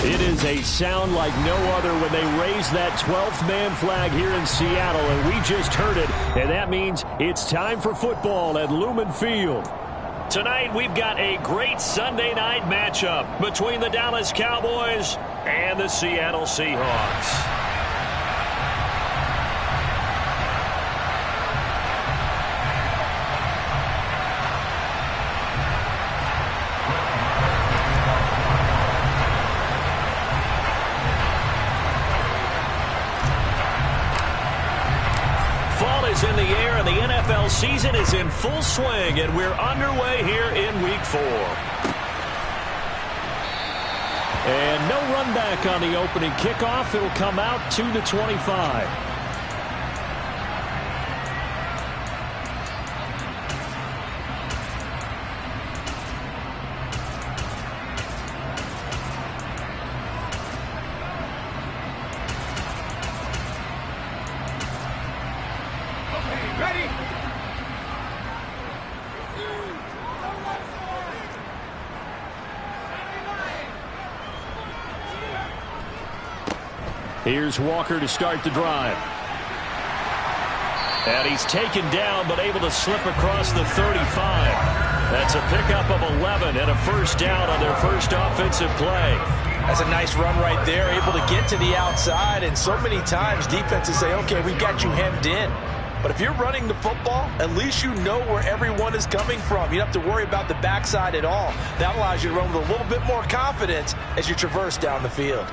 It is a sound like no other when they raise that 12th man flag here in Seattle, and we just heard it, and that means it's time for football at Lumen Field. Tonight we've got a great Sunday night matchup between the Dallas Cowboys and the Seattle Seahawks. In the air, and the NFL season is in full swing, and we're underway here in Week 4. And no run back on the opening kickoff. It'll come out to the 25. Here's Walker to start the drive. And he's taken down, but able to slip across the 35. That's a pickup of 11 and a first down on their first offensive play. That's a nice run right there, able to get to the outside. And so many times defenses say, okay, we got you hemmed in. But if you're running the football, at least you know where everyone is coming from. You don't have to worry about the backside at all. That allows you to run with a little bit more confidence as you traverse down the field.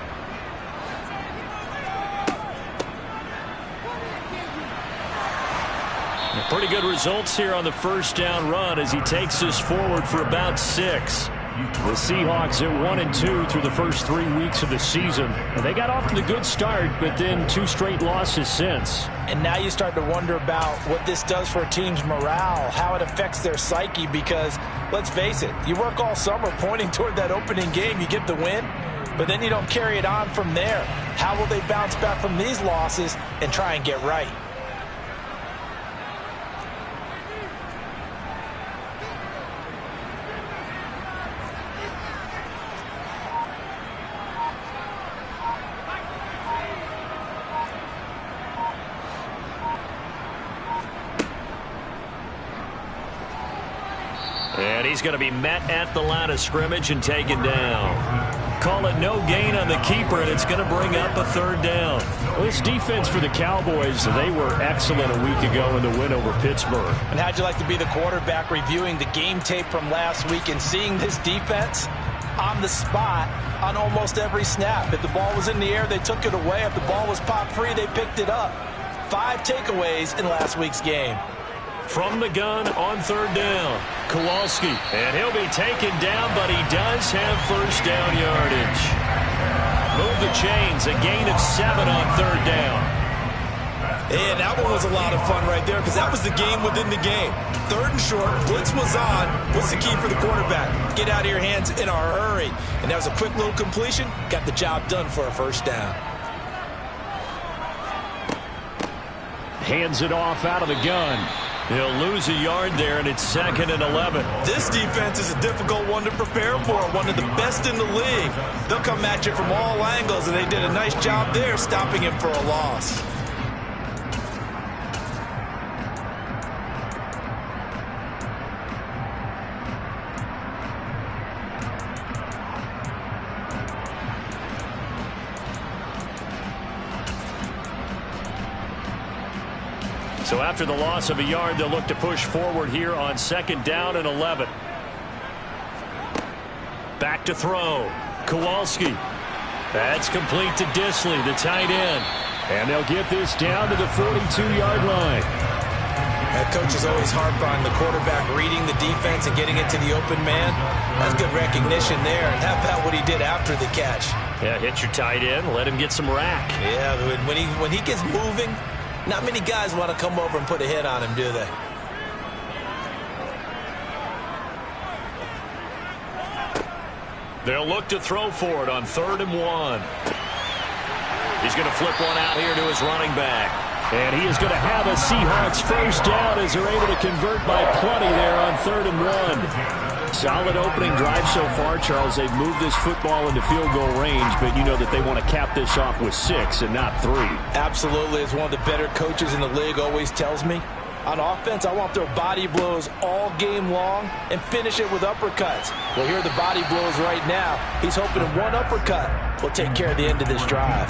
Pretty good results here on the first down run as he takes us forward for about 6. The Seahawks at 1-2 through the first 3 weeks of the season. And they got off to the good start, but then 2 straight losses since. And now you start to wonder about what this does for a team's morale, how it affects their psyche, because let's face it, you work all summer pointing toward that opening game, you get the win, but then you don't carry it on from there. How will they bounce back from these losses and try and get right? And he's going to be met at the line of scrimmage and taken down. Call it no gain on the keeper, and it's going to bring up a third down. Well, this defense for the Cowboys, they were excellent a week ago in the win over Pittsburgh. And how'd you like to be the quarterback reviewing the game tape from last week and seeing this defense on the spot on almost every snap? If the ball was in the air, they took it away. If the ball was popped free, they picked it up. 5 takeaways in last week's game. From the gun on third down, Kowalski. And he'll be taken down, but he does have first down yardage. Move the chains, a gain of 7 on third down. And that one was a lot of fun right there because that was the game within the game. Third and short, blitz was on. What's the key for the quarterback? Get out of your hands in a hurry. And that was a quick little completion. Got the job done for a first down. Hands it off out of the gun. He'll lose a yard there, and it's 2nd and 11. This defense is a difficult one to prepare for, one of the best in the league. They'll come at you from all angles, and they did a nice job there stopping him for a loss. So after the loss of a yard, they'll look to push forward here on 2nd down and 11. Back to throw. Kowalski. That's complete to Disley, the tight end. And they'll get this down to the 42-yard line. That coach is always harp on the quarterback reading the defense and getting it to the open man. That's good recognition there. And how about what he did after the catch? Yeah, hit your tight end, let him get some rack. Yeah, when he gets moving, not many guys want to come over and put a hit on him, do they? They'll look to throw for it on 3rd and 1. He's going to flip one out here to his running back. And he is going to have a Seahawks first down as they're able to convert by plenty there on 3rd and 1. Solid opening drive so far, Charles. They've moved this football into field goal range, but you know that they want to cap this off with 6 and not 3. Absolutely. As one of the better coaches in the league always tells me, on offense, I want their body blows all game long and finish it with uppercuts. Well, here are the body blows right now. He's hoping one uppercut will take care of the end of this drive.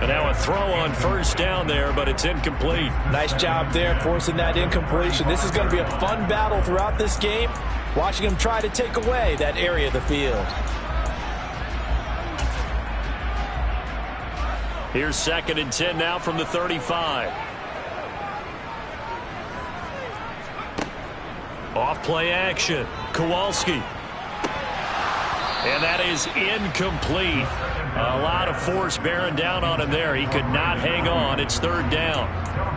And now a throw on first down there, but it's incomplete. Nice job there forcing that incompletion. This is going to be a fun battle throughout this game, watching him try to take away that area of the field. Here's 2nd and 10 now from the 35. Off play action. Kowalski. And that is incomplete. A lot of force bearing down on him there. He could not hang on. It's 3rd down.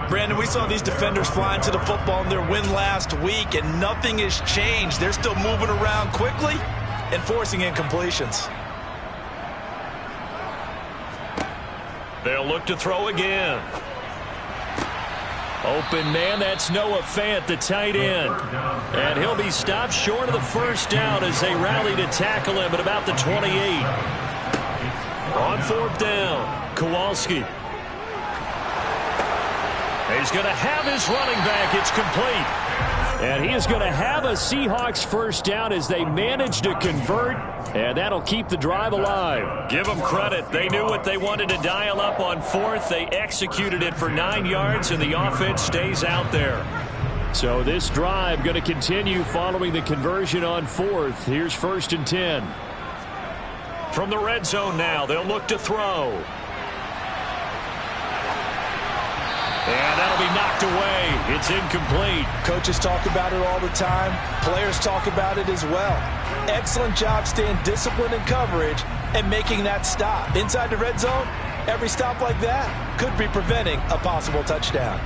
Brandon, we saw these defenders flying to the football in their win last week, and nothing has changed. They're still moving around quickly and forcing incompletions. They'll look to throw again. Open man, that's Noah Fant, the tight end. And he'll be stopped short of the first down as they rally to tackle him at about the 28. On 4th down, Kowalski. He's going to have his running back. It's complete. And he is going to have a Seahawks first down as they manage to convert. And that'll keep the drive alive. Give them credit. They knew what they wanted to dial up on 4th. They executed it for 9 yards, and the offense stays out there. So this drive going to continue following the conversion on 4th. Here's 1st and 10. From the red zone now, they'll look to throw. And that'll be knocked away. It's incomplete. Coaches talk about it all the time. Players talk about it as well. Excellent job staying disciplined in coverage and making that stop. Inside the red zone, every stop like that could be preventing a possible touchdown.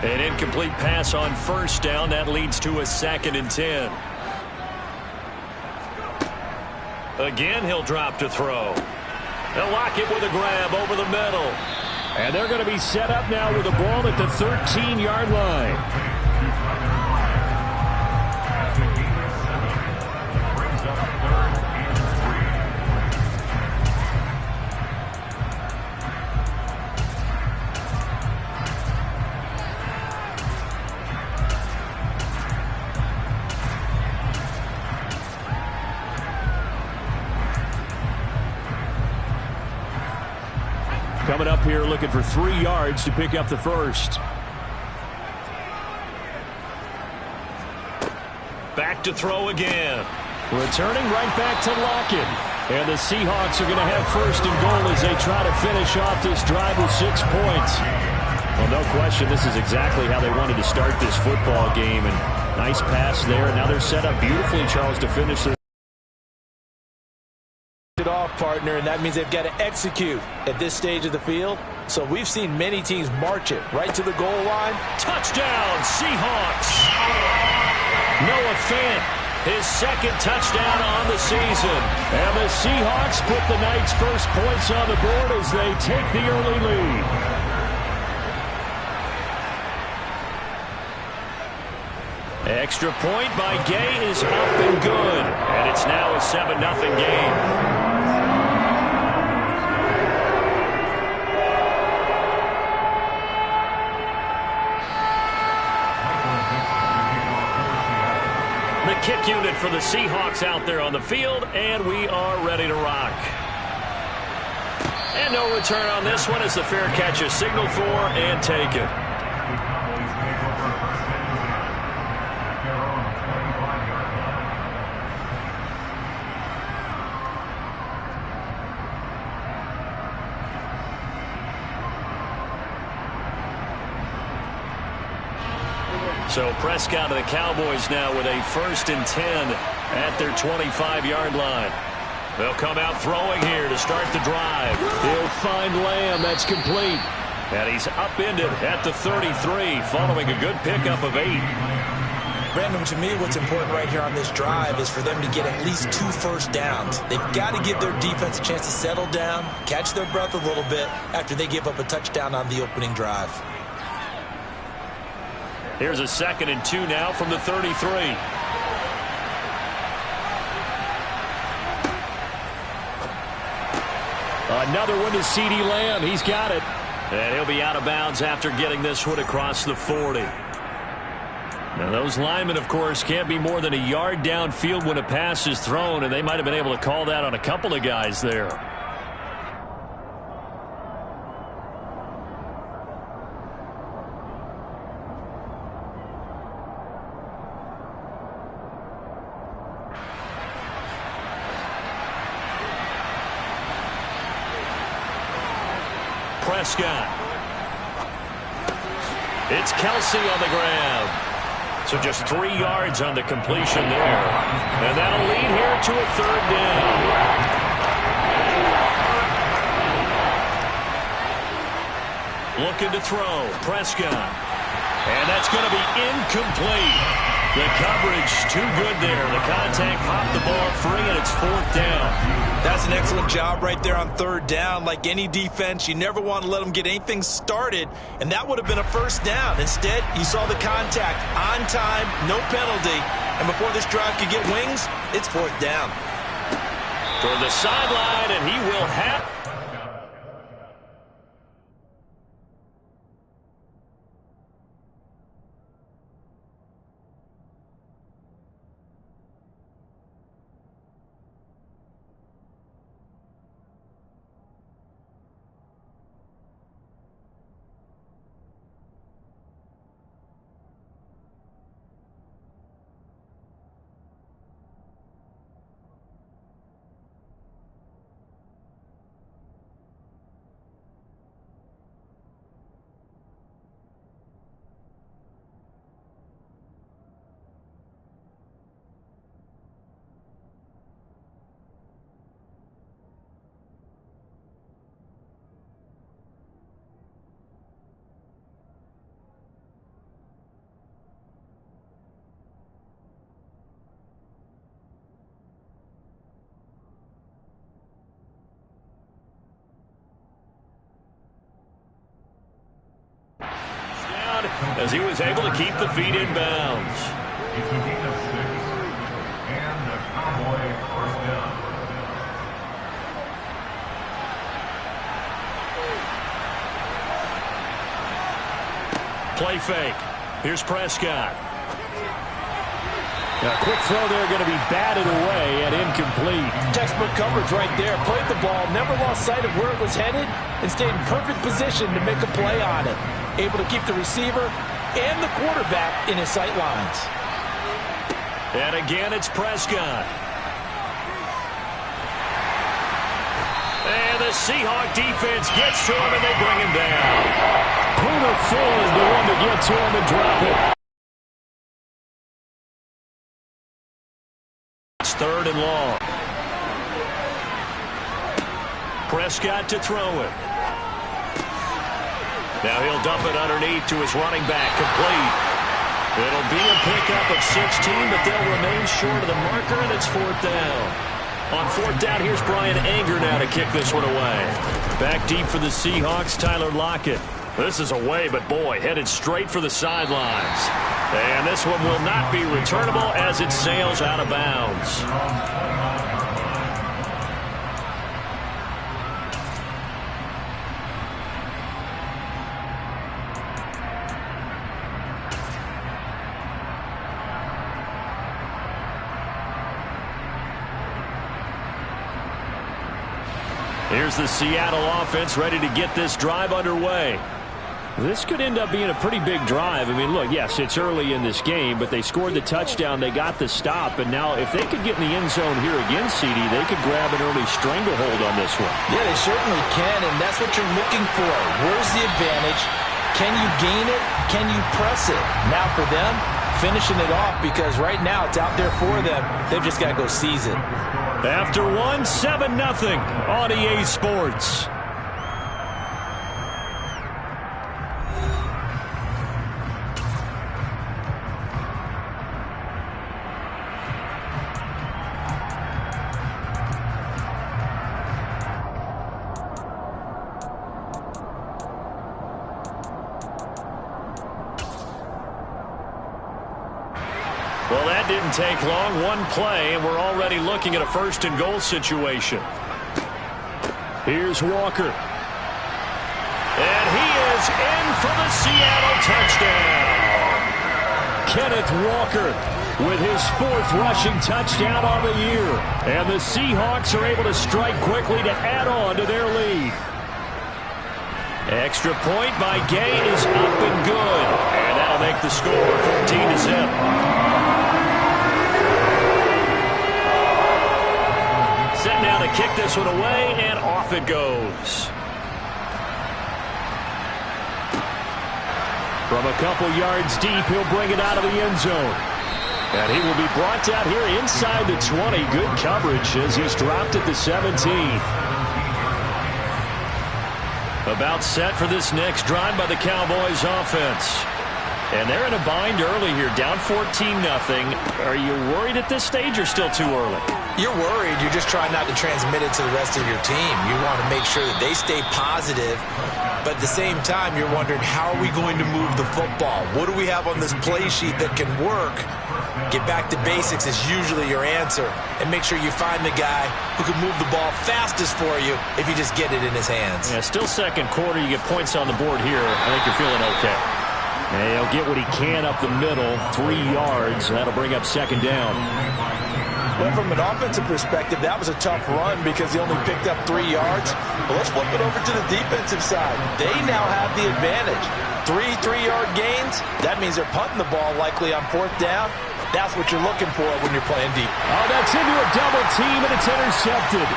An incomplete pass on first down. That leads to a 2nd and 10. Again, he'll drop to throw. They'll lock it with a grab over the middle. And they're going to be set up now with the ball at the 13-yard line. Coming up here looking for 3 yards to pick up the first. Back to throw again. Returning right back to Lockett. And the Seahawks are going to have 1st and goal as they try to finish off this drive with 6 points. Well, no question, this is exactly how they wanted to start this football game. And nice pass there. And now they're set up beautifully, Charles, to finish their off, partner, and that means they've got to execute at this stage of the field. So we've seen many teams march it right to the goal line. Touchdown, Seahawks! Noah Fant, his 2nd touchdown on the season. And the Seahawks put the Knights' first points on the board as they take the early lead. Extra point by Gay is up and good. And it's now a 7-0 game. The kick unit for the Seahawks out there on the field, and we are ready to rock. And no return on this one as the fair catch is signaled for and taken. So Prescott of the Cowboys now with a 1st and 10 at their 25-yard line. They'll come out throwing here to start the drive. He'll find Lamb. That's complete. And he's upended at the 33 following a good pickup of 8. Brandon, to me, what's important right here on this drive is for them to get at least 2 first downs. They've got to give their defense a chance to settle down, catch their breath a little bit after they give up a touchdown on the opening drive. Here's a 2nd and 2 now from the 33. Another one to CeeDee Lamb. He's got it. And he'll be out of bounds after getting this one across the 40. Now, those linemen, of course, can't be more than a yard downfield when a pass is thrown, and they might have been able to call that on a couple of guys there. Prescott. It's Kelsey on the ground. So just 3 yards on the completion there. And that'll lead here to a 3rd down. Looking to throw. Prescott. And that's going to be incomplete. The coverage too good there. The contact popped the ball free, and it's 4th down. That's an excellent job right there on 3rd down. Like any defense, you never want to let them get anything started, and that would have been a 1st down. Instead, you saw the contact on time, no penalty, and before this drive could get wings, it's 4th down. For the sideline, and he will have... as he was able to keep the feet in bounds. It's a gain of 6, and the Cowboy 1st down. Play fake. Here's Prescott. A quick throw there, going to be batted away and incomplete. Textbook coverage right there. Played the ball, never lost sight of where it was headed, and stayed in perfect position to make a play on it. Able to keep the receiver and the quarterback in his sight lines. And again, it's Prescott. And the Seahawk defense gets to him, and they bring him down. Puna Full is the one to get to him and drop it. It's 3rd and long. Prescott to throw it. Now he'll dump it underneath to his running back, complete. It'll be a pickup of 16, but they'll remain short of the marker, and it's 4th down. On 4th down, here's Brian Anger now to kick this one away. Back deep for the Seahawks, Tyler Lockett. This is away, but boy, headed straight for the sidelines. And this one will not be returnable as it sails out of bounds. Here's the Seattle offense ready to get this drive underway. This could end up being a pretty big drive. I mean, look, yes, it's early in this game, but they scored the touchdown, they got the stop, and now if they could get in the end zone here again, CD, they could grab an early stranglehold on this one. Yeah, they certainly can, and that's what you're looking for. Where's the advantage? Can you gain it? Can you press it? Now for them, finishing it off, because right now it's out there for them. They've just got to go seize it. After one, 7-0 on EA Sports. Well, that didn't take long. One play, and we're already looking at a first-and-goal situation. Here's Walker. And he is in for the Seattle touchdown. Kenneth Walker with his 4th rushing touchdown on the year. And the Seahawks are able to strike quickly to add on to their lead. Extra point by Gay is up and good. And that'll make the score 14-0. Set now to kick this one away, and off it goes. From a couple yards deep, he'll bring it out of the end zone. And he will be brought down here inside the 20. Good coverage as he's dropped at the 17. About set for this next drive by the Cowboys offense. And they're in a bind early here, down 14-0. Are you worried at this stage or still too early? You're worried. You're just trying not to transmit it to the rest of your team. You want to make sure that they stay positive. But at the same time, you're wondering, how are we going to move the football? What do we have on this play sheet that can work? Get back to basics is usually your answer. And make sure you find the guy who can move the ball fastest for you if you just get it in his hands. Yeah, still second quarter. You get points on the board here. I think you're feeling okay. And he'll get what he can up the middle, 3 yards. That'll bring up second down. Well, from an offensive perspective, that was a tough run because he only picked up 3 yards. But let's flip it over to the defensive side. They now have the advantage. 3 3-yard gains. That means they're punting the ball likely on 4th down. That's what you're looking for when you're playing deep. Oh, that's into a double team, and it's intercepted.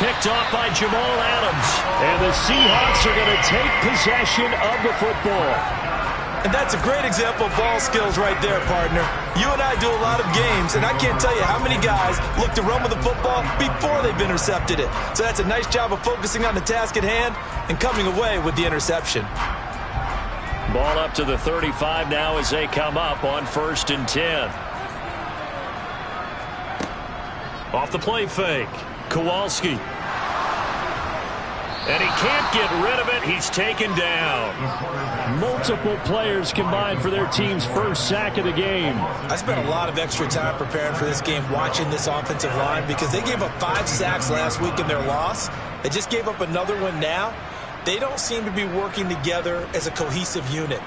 Picked off by Jamal Adams. And the Seahawks are going to take possession of the football. And that's a great example of ball skills right there, partner. You and I do a lot of games, and I can't tell you how many guys look to run with the football before they've intercepted it. So that's a nice job of focusing on the task at hand and coming away with the interception. Ball up to the 35 now as they come up on 1st and 10. Off the play fake. Kowalski. And he can't get rid of it. He's taken down. Multiple players combined for their team's first sack of the game. I spent a lot of extra time preparing for this game watching this offensive line because they gave up 5 sacks last week in their loss. They just gave up another one now. They don't seem to be working together as a cohesive unit.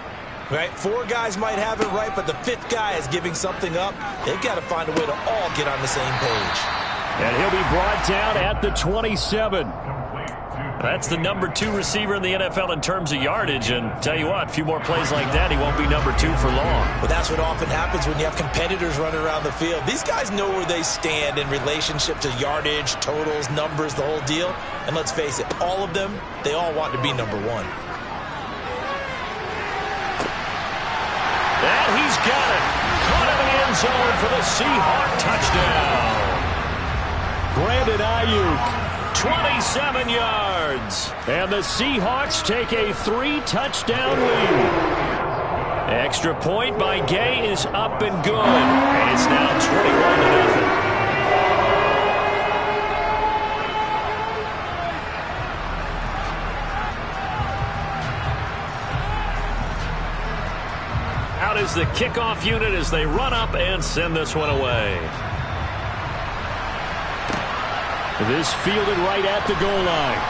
Right? 4 guys might have it right, but the 5th guy is giving something up. They've got to find a way to all get on the same page. And he'll be brought down at the 27. That's the number 2 receiver in the NFL in terms of yardage. And tell you what, a few more plays like that, he won't be number 2 for long. Well, that's what often happens when you have competitors running around the field. These guys know where they stand in relationship to yardage, totals, numbers, the whole deal. And let's face it, all of them, they all want to be number 1. And he's got it. Caught in the end zone for the Seahawk touchdown. Brandon Ayuk. 27 yards. And the Seahawks take a 3-touchdown lead. Extra point by Gay is up and good. And it's now 21-0. Out is the kickoff unit as they run up and send this one away. This fielded right at the goal line.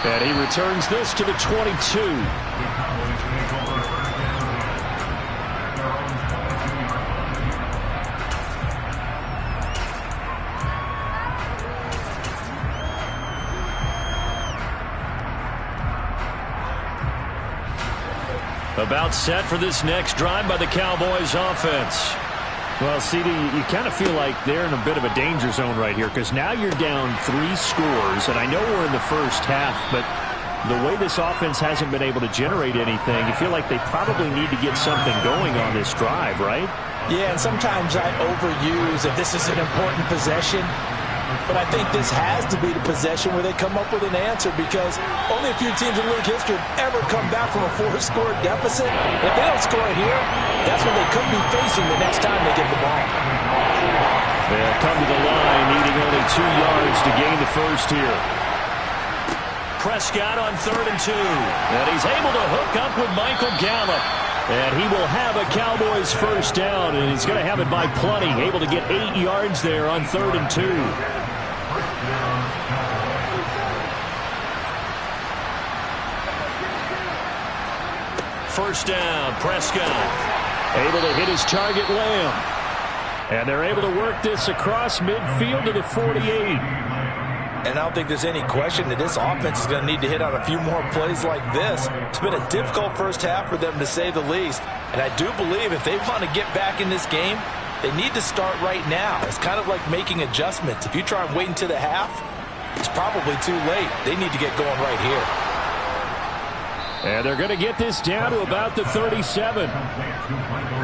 And he returns this to the 22. About set for this next drive by the Cowboys offense. Well, CD, you kind of feel like they're in a bit of a danger zone right here because now you're down 3 scores, and I know we're in the first half, but the way this offense hasn't been able to generate anything, you feel like they probably need to get something going on this drive, right? Yeah, and sometimes I overuse if this is an important possession. But I think this has to be the possession where they come up with an answer because only a few teams in league history have ever come back from a 4-score deficit. If they don't score here, that's what they could be facing the next time they get the ball. They'll come to the line, needing only 2 yards to gain the first here. Prescott on 3rd and 2. And he's able to hook up with Michael Gallup. And he will have a Cowboys first down, and he's going to have it by plenty. Able to get 8 yards there on 3rd and 2. First down, Prescott. Able to hit his target, Lamb. And they're able to work this across midfield to the 48. And I don't think there's any question that this offense is going to need to hit on a few more plays like this. It's been a difficult first half for them, to say the least. And I do believe if they want to get back in this game, they need to start right now. It's kind of like making adjustments. If you try and wait until the half, it's probably too late. They need to get going right here. And they're going to get this down to about the 37.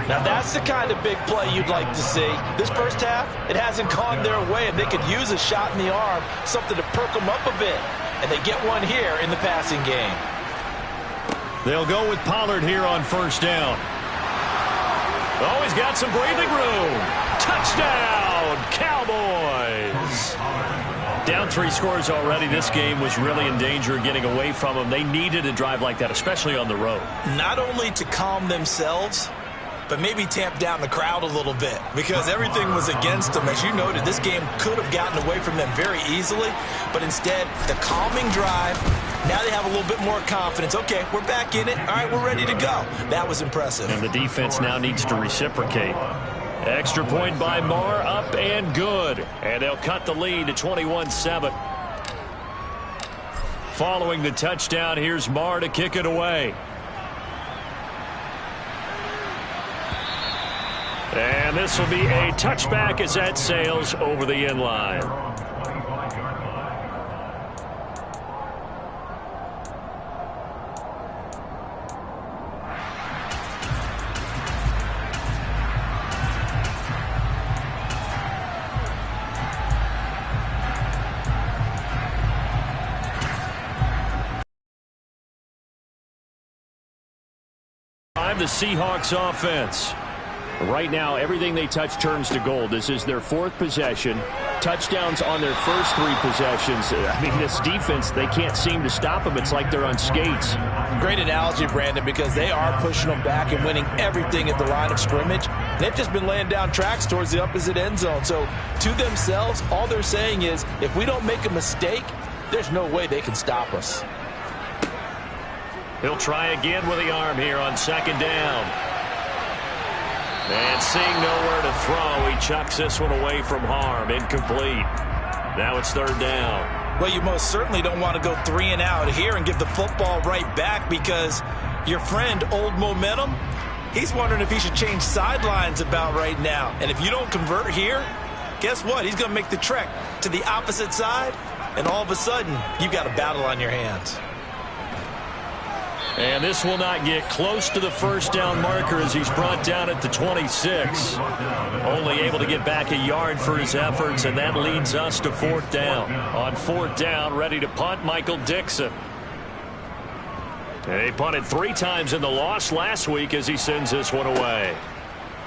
Now that's the kind of big play you'd like to see. This first half, it hasn't gone their way, and they could use a shot in the arm, something to perk them up a bit. And they get one here in the passing game. They'll go with Pollard here on first down. Oh, he's got some breathing room. Touchdown, Cowboys. Down 3 scores already. This game was really in danger of getting away from them. They needed a drive like that, especially on the road. Not only to calm themselves, but maybe tamp down the crowd a little bit, because everything was against them. As you noted, this game could have gotten away from them very easily, but instead, the calming drive, now they have a little bit more confidence. Okay, we're back in it. All right, we're ready to go. That was impressive. And the defense now needs to reciprocate. Extra point by Marr, up and good. And they'll cut the lead to 21-7. Following the touchdown, here's Marr to kick it away. And this will be a touchback as that sails over the end line. The Seahawks offense. Right now, everything they touch turns to gold. This is their 4th possession. Touchdowns on their first 3 possessions. I mean, this defense, they can't seem to stop them. It's like they're on skates. Great analogy, Brandon, because they are pushing them back and winning everything at the line of scrimmage. They've just been laying down tracks towards the opposite end zone. So, to themselves, all they're saying is, if we don't make a mistake, there's no way they can stop us. He'll try again with the arm here on 2nd down. And seeing nowhere to throw, he chucks this one away from harm. Incomplete. Now it's 3rd down. Well, you most certainly don't want to go 3 and out here and give the football right back, because your friend, Old Momentum, he's wondering if he should change sidelines about right now. And if you don't convert here, guess what? He's going to make the trek to the opposite side, and all of a sudden, you've got a battle on your hands. And this will not get close to the first down marker as he's brought down at the 26. Only able to get back a yard for his efforts, and that leads us to 4th down. On 4th down, ready to punt, Michael Dixon. And he punted 3 times in the loss last week as he sends this one away.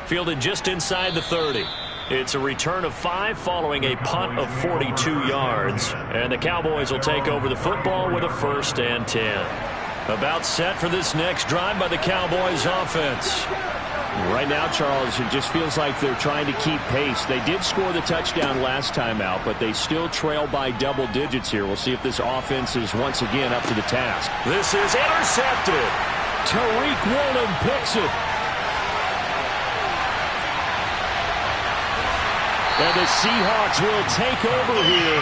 Fielded just inside the 30. It's a return of 5 following a punt of 42 yards. And the Cowboys will take over the football with a 1st and 10. About set for this next drive by the Cowboys offense. Right now, Charles, it just feels like they're trying to keep pace. They did score the touchdown last time out, but they still trail by double digits here. We'll see if this offense is once again up to the task. This is intercepted. Tariq Woolen picks it. And the Seahawks will take over here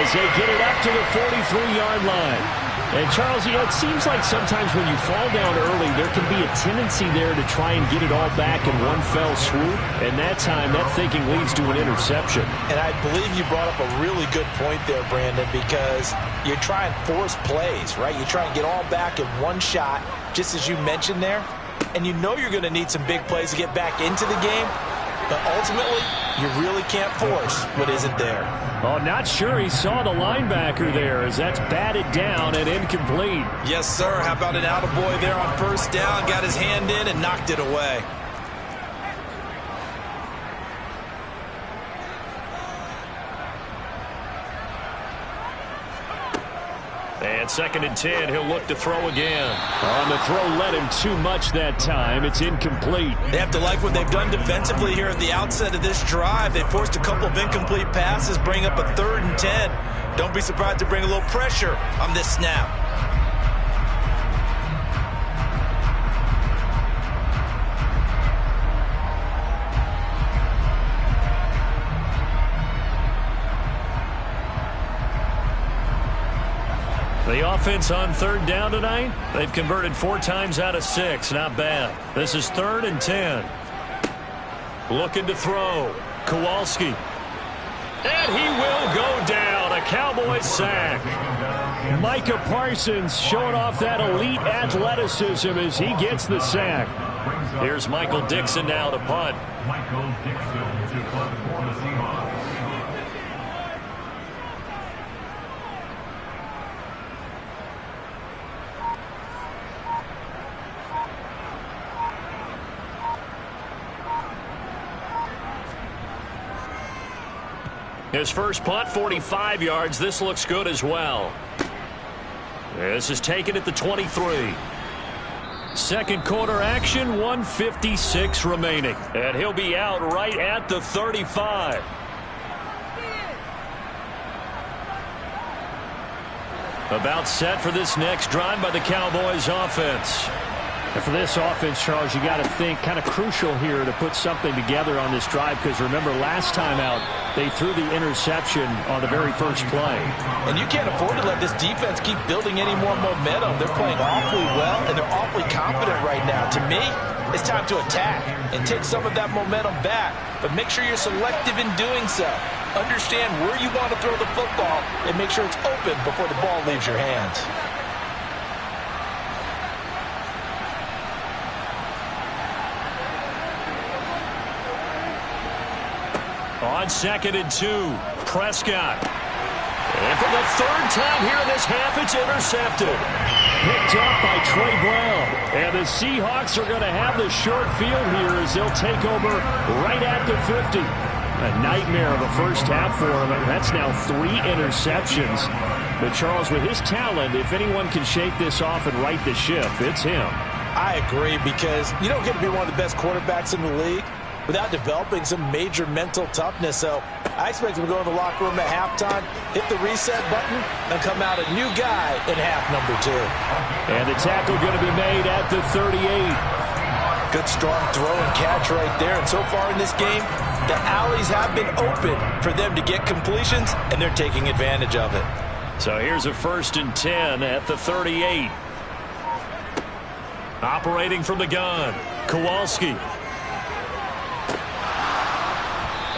as they get it up to the 43-yard line. And, Charles, it seems like sometimes when you fall down early, there can be a tendency there to try and get it all back in one fell swoop. And that time, that thinking leads to an interception. And I believe you brought up a really good point there, Brandon, because you try and force plays, right? You try and get all back in one shot, just as you mentioned there. And you know you're going to need some big plays to get back into the game. But ultimately, you really can't force what isn't there. Oh, not sure he saw the linebacker there as that's batted down and incomplete. Yes, sir. How about an attaboy there on 1st down? Got his hand in and knocked it away. And And 2nd and 10, he'll look to throw again. On the throw, led him too much that time. It's incomplete. They have to like what they've done defensively here at the outset of this drive. They forced a couple of incomplete passes, bring up a 3rd and 10. Don't be surprised to bring a little pressure on this snap. The offense on 3rd down tonight, they've converted 4 times out of 6. Not bad. This is 3rd and 10. Looking to throw. Kowalski. And he will go down. A Cowboys sack. Micah Parsons showing off that elite athleticism as he gets the sack. Here's Michael Dixon now to punt. Michael Dixon to punt for the Seahawks. His first punt, 45 yards. This looks good as well. This is taken at the 23. Second quarter action, 1:56 remaining. And he'll be out right at the 35. About set for this next drive by the Cowboys offense. And for this offense, Charles, you got to think kind of crucial here to put something together on this drive, because remember last time out they threw the interception on the very first play. And you can't afford to let this defense keep building any more momentum. They're playing awfully well, and they're awfully confident right now. To me, it's time to attack and take some of that momentum back, but make sure you're selective in doing so. Understand where you want to throw the football and make sure it's open before the ball leaves your hands. On 2nd and 2, Prescott. And for the 3rd time here in this half, it's intercepted. Picked up by Trey Brown. And the Seahawks are going to have the short field here as they'll take over right at the 50. A nightmare of a first half for him. That's now 3 interceptions. But Charles, with his talent, if anyone can shake this off and right the ship, it's him. I agree, because you don't get to be one of the best quarterbacks in the league without developing some major mental toughness. So I expect him to go in the locker room at halftime, hit the reset button, and come out a new guy in half number 2. And the tackle going to be made at the 38. Good strong throw and catch right there. And so far in this game, the alleys have been open for them to get completions, and they're taking advantage of it. So here's a 1st and 10 at the 38. Operating from the gun, Kowalski.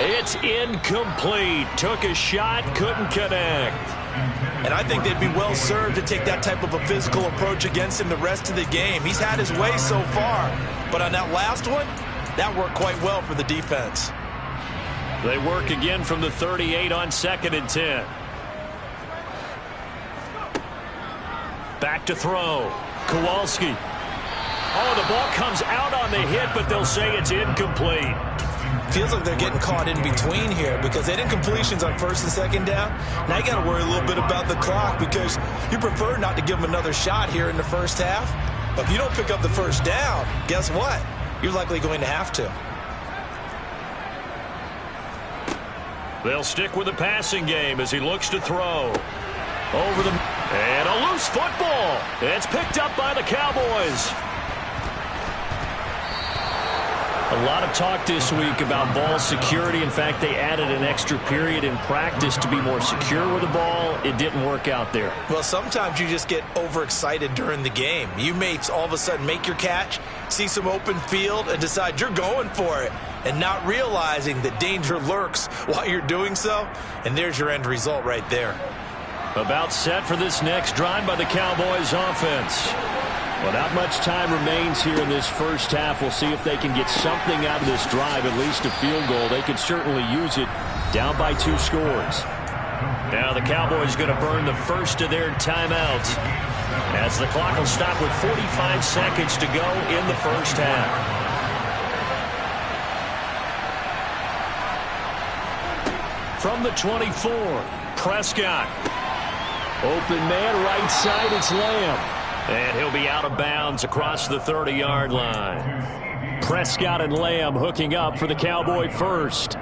It's incomplete. Took a shot, couldn't connect. And I think they'd be well served to take that type of a physical approach against him the rest of the game. He's had his way so far, but on that last one, that worked quite well for the defense. They work again from the 38 on 2nd and 10. Back to throw. Kowalski. Oh, the ball comes out on the hit, but they'll say it's incomplete. Feels like they're getting caught in between here, because they had incompletions on 1st and 2nd down. Now you got to worry a little bit about the clock, because you prefer not to give them another shot here in the first half. But if you don't pick up the 1st down, guess what? You're likely going to have to. They'll stick with the passing game as he looks to throw. Over the... And a loose football. It's picked up by the Cowboys. A lot of talk this week about ball security. In fact, they added an extra period in practice to be more secure with the ball. It didn't work out there. Well, sometimes you just get overexcited during the game. You may all of a sudden make your catch, see some open field, and decide you're going for it, and not realizing that danger lurks while you're doing so. And there's your end result right there. About set for this next drive by the Cowboys offense. Well, not much time remains here in this first half. We'll see if they can get something out of this drive, at least a field goal. They could certainly use it, down by 2 scores. Now the Cowboys going to burn the first of their timeouts, as the clock will stop with 45 seconds to go in the first half. From the 24, Prescott. Open man, right side, it's Lamb. And he'll be out of bounds across the 30-yard line. Prescott and Lamb hooking up for the Cowboy first.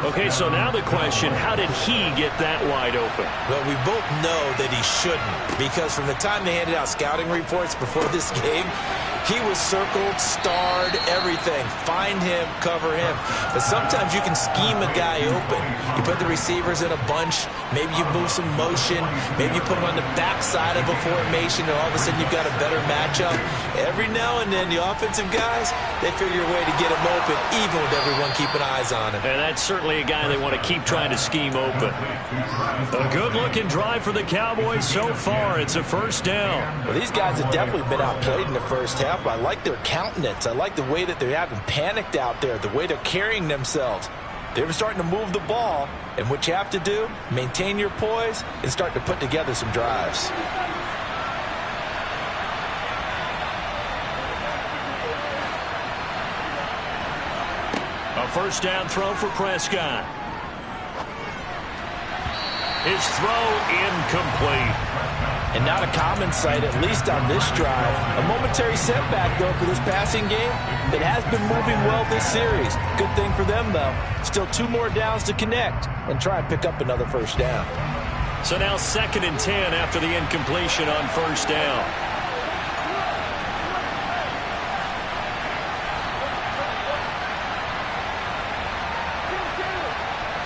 Okay, so now the question, how did he get that wide open? Well, we both know that he shouldn't, because from the time they handed out scouting reports before this game, he was circled, starred, everything. Find him, cover him. But sometimes you can scheme a guy open. You put the receivers in a bunch. Maybe you move some motion. Maybe you put him on the backside of a formation, and all of a sudden you've got a better matchup. Every now and then, the offensive guys, they figure a way to get him open, even with everyone keeping eyes on him. And that's certainly a guy they want to keep trying to scheme open. A good-looking drive for the Cowboys so far. It's a first down. Well, these guys have definitely been outplayed in the first half. I like their countenance. I like the way that they haven't panicked out there, the way they're carrying themselves. They're starting to move the ball, and what you have to do, maintain your poise and start to put together some drives. A first down throw for Prescott. His throw incomplete. And not a common sight, at least on this drive. A momentary setback, though, for this passing game. It has been moving well this series. Good thing for them, though. Still 2 more downs to connect and try and pick up another first down. So now 2nd and 10 after the incompletion on first down.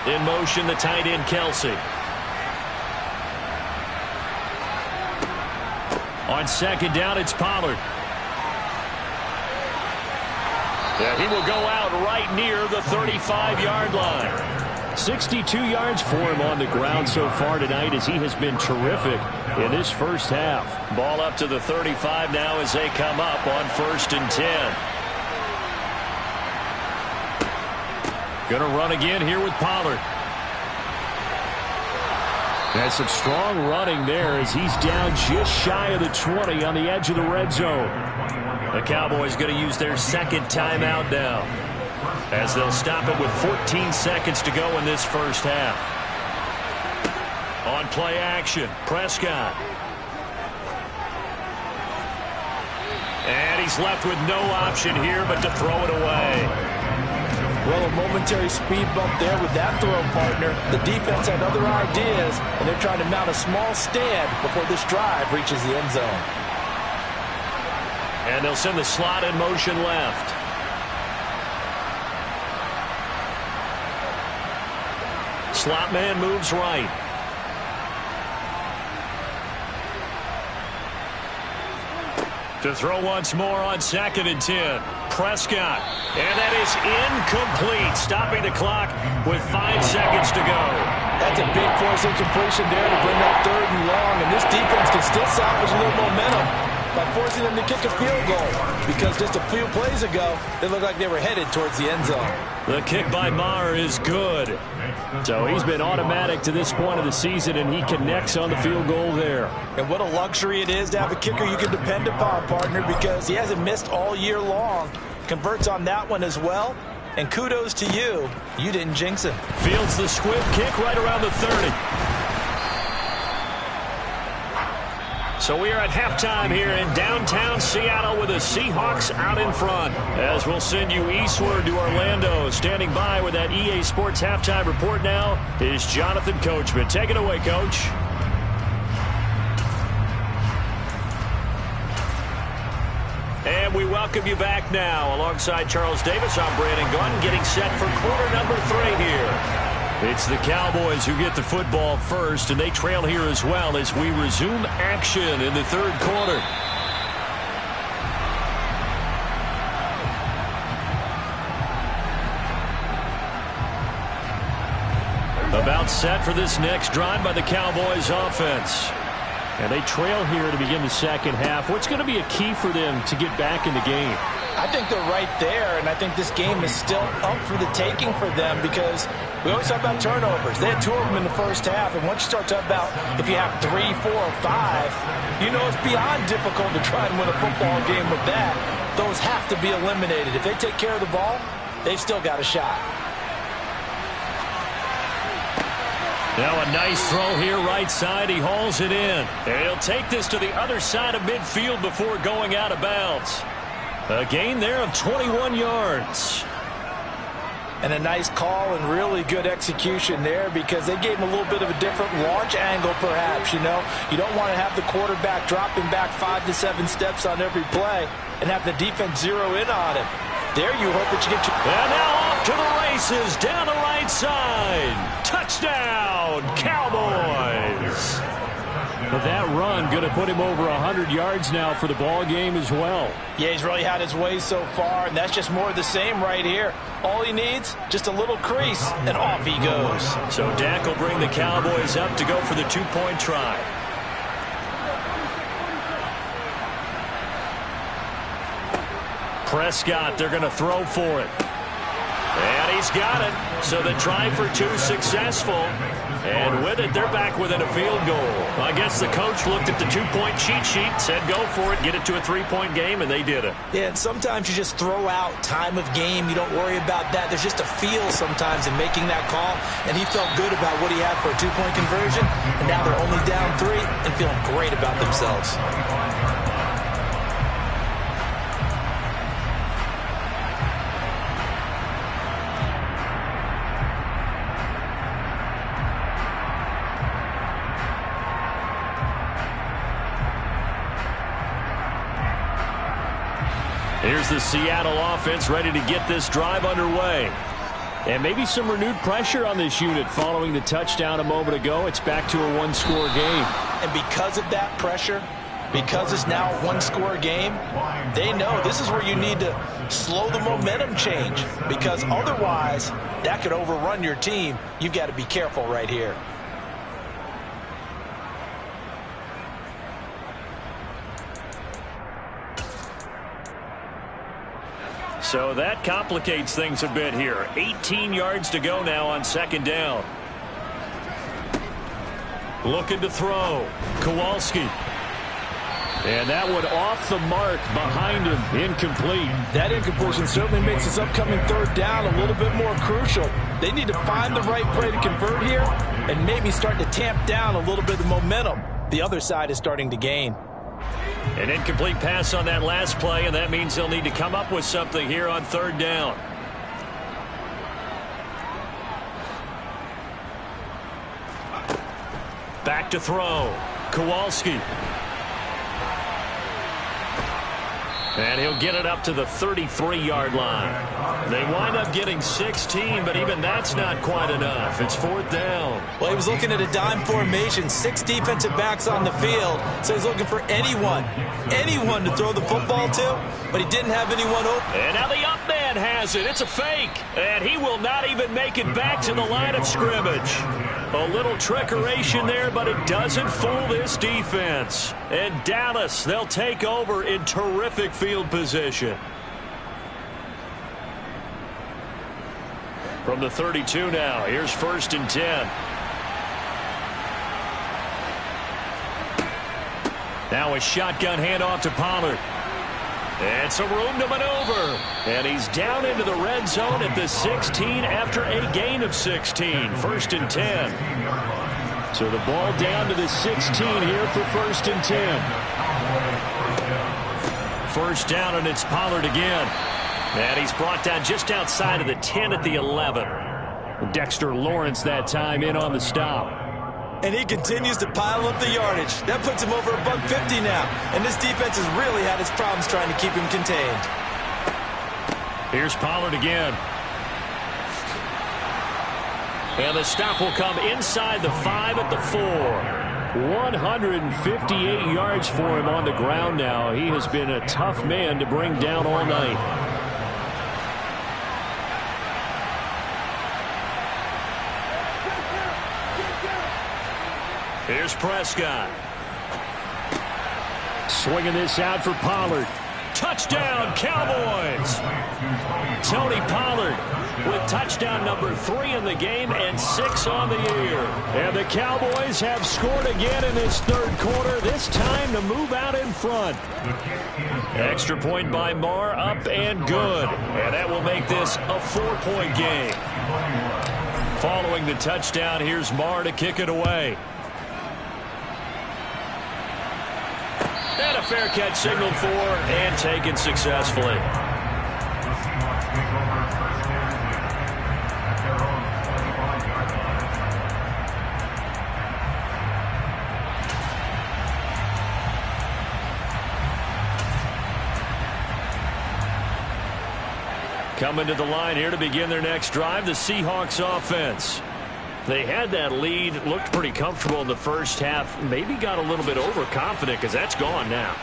In motion, the tight end, Kelsey. On 2nd down, it's Pollard. Yeah, he will go out right near the 35-yard line. 62 yards for him on the ground so far tonight, as he has been terrific in this first half. Ball up to the 35 now as they come up on 1st and 10. Gonna run again here with Pollard. That's some strong running there as he's down just shy of the 20 on the edge of the red zone. The Cowboys going to use their 2nd timeout now, as they'll stop it with 14 seconds to go in this first half. On play action, Prescott. And he's left with no option here but to throw it away. Well, a momentary speed bump there with that throw partner. The defense had other ideas, and they're trying to mount a small stand before this drive reaches the end zone. And they'll send the slot in motion left. Slot man moves right. To throw once more on 2nd and 10. Prescott. And that is incomplete. Stopping the clock with 5 seconds to go. That's a big force incompletion there to bring up 3rd and long. And this defense can still salvage a little momentum by forcing them to kick a field goal. Because just a few plays ago, they looked like they were headed towards the end zone. The kick by Maher is good. So he's been automatic to this point of the season, and he connects on the field goal there. And what a luxury it is to have a kicker you can depend upon, partner, because he hasn't missed all year long. Converts on that one as well. And kudos to you. You didn't jinx him. Fields the squib kick right around the 30. So we are at halftime here in downtown Seattle with the Seahawks out in front. As we'll send you eastward to Orlando. Standing by with that EA Sports halftime report now is Jonathan Coachman. Take it away, Coach. And we welcome you back now. Alongside Charles Davis, I'm Brandon Gunn, getting set for quarter number 3 here. It's the Cowboys who get the football first, and they trail here as well as we resume action in the 3rd quarter. About set for this next drive by the Cowboys offense. And they trail here to begin the 2nd half. What's going to be a key for them to get back in the game? I think they're right there, and I think this game is still up for the taking for them because we always talk about turnovers. They had 2 of them in the first half, and once you start talking about if you have 3, 4, or 5, you know it's beyond difficult to try and win a football game with that. Those have to be eliminated. If they take care of the ball, they've still got a shot. Now a nice throw here right side. He hauls it in. And he'll take this to the other side of midfield before going out of bounds. A gain there of 21 yards. And a nice call and really good execution there because they gave him a little bit of a different launch angle perhaps, you know. You don't want to have the quarterback dropping back 5 to 7 steps on every play and have the defense zero in on him. There you hope that you get your... And now off to the races down the right side. Touchdown, Cowboys. But that run going to put him over 100 yards now for the ball game as well. Yeah, he's really had his way so far, and that's just more of the same right here. All he needs, just a little crease, and off he goes. So Dak will bring the Cowboys up to go for the 2-point try. Prescott, they're going to throw for it. And he's got it. So the try for 2 successful. And with it, they're back within a field goal. I guess the coach looked at the 2-point cheat sheet, said go for it, get it to a 3-point game, and they did it. Yeah, and sometimes you just throw out time of game. You don't worry about that. There's just a feel sometimes in making that call, and he felt good about what he had for a 2-point conversion, and now they're only down 3 and feeling great about themselves. Here's the Seattle offense ready to get this drive underway. And maybe some renewed pressure on this unit following the touchdown a moment ago. It's back to a 1-score game. And because of that pressure, because it's now a 1-score game, they know this is where you need to slow the momentum change. Because otherwise, that could overrun your team. You've got to be careful right here. So that complicates things a bit here. 18 yards to go now on 2nd down. Looking to throw. Kowalski. And that one off the mark behind him. Incomplete. That incompletion certainly makes this upcoming 3rd down a little bit more crucial. They need to find the right play to convert here and maybe start to tamp down a little bit of the momentum. The other side is starting to gain. An incomplete pass on that last play, and that means they'll need to come up with something here on 3rd down. Back to throw. Kowalski. And he'll get it up to the 33-yard line. They wind up getting 16, but even that's not quite enough. It's 4th down. Well, he was looking at a dime formation, 6 defensive backs on the field. So he's looking for anyone to throw the football to, but he didn't have anyone open. And now the up man has it. It's a fake. And he will not even make it back to the line of scrimmage. A little trickeration there, but it doesn't fool this defense. And Dallas, they'll take over in terrific field position. From the 32 now, here's 1st and 10. Now a shotgun handoff to Pollard. And some room to maneuver. And he's down into the red zone at the 16 after a gain of 16. 1st and 10. So the ball down to the 16 here for 1st and 10. 1st down, and it's Pollard again. And he's brought down just outside of the 10 at the 11. Dexter Lawrence that time in on the stop. And he continues to pile up the yardage. That puts him over $150 now. And this defense has really had its problems trying to keep him contained. Here's Pollard again. And the stop will come inside the 5 at the 4. 158 yards for him on the ground now. He has been a tough man to bring down all night. Here's Prescott. Swinging this out for Pollard. Touchdown, Cowboys! Tony Pollard with touchdown number 3 in the game and 6 on the year. And the Cowboys have scored again in this 3rd quarter, this time to move out in front. Extra point by Marr, up and good. And that will make this a 4-point game. Following the touchdown, here's Marr to kick it away. And a fair catch signaled for and taken successfully. Coming to the line here to begin their next drive, the Seahawks offense. They had that lead, looked pretty comfortable in the first half, maybe got a little bit overconfident because that's gone now.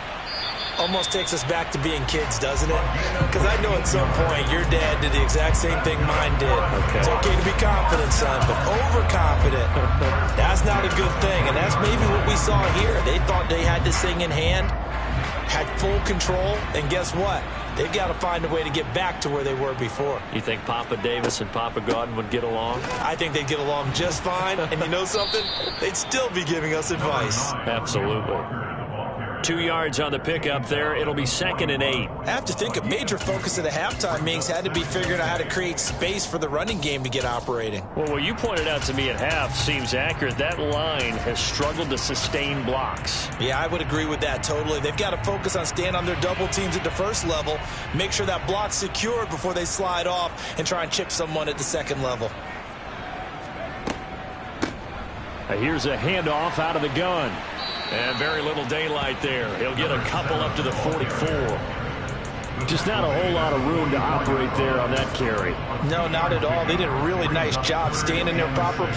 Almost takes us back to being kids, doesn't it? Because I know at some point your dad did the exact same thing mine did. Okay. It's okay to be confident, son, but overconfident, that's not a good thing. And that's maybe what we saw here. They thought they had this thing in hand, had full control, and guess what? They've got to find a way to get back to where they were before. You think Papa Davis and Papa Godwin would get along? I think they'd get along just fine. And you know something? They'd still be giving us advice. Absolutely. 2 yards on the pickup there. It'll be 2nd and 8. I have to think a major focus of the halftime meetings had to be figuring out how to create space for the running game to get operating. Well, what you pointed out to me at half seems accurate. That line has struggled to sustain blocks. Yeah, I would agree with that totally. They've got to focus on staying on their double teams at the first level, make sure that block's secured before they slide off and try and chip someone at the second level. Here's a handoff out of the gun. And very little daylight there. He'll get a couple up to the 44. Just not a whole lot of room to operate there on that carry. No, not at all. They did a really nice job staying in their proper.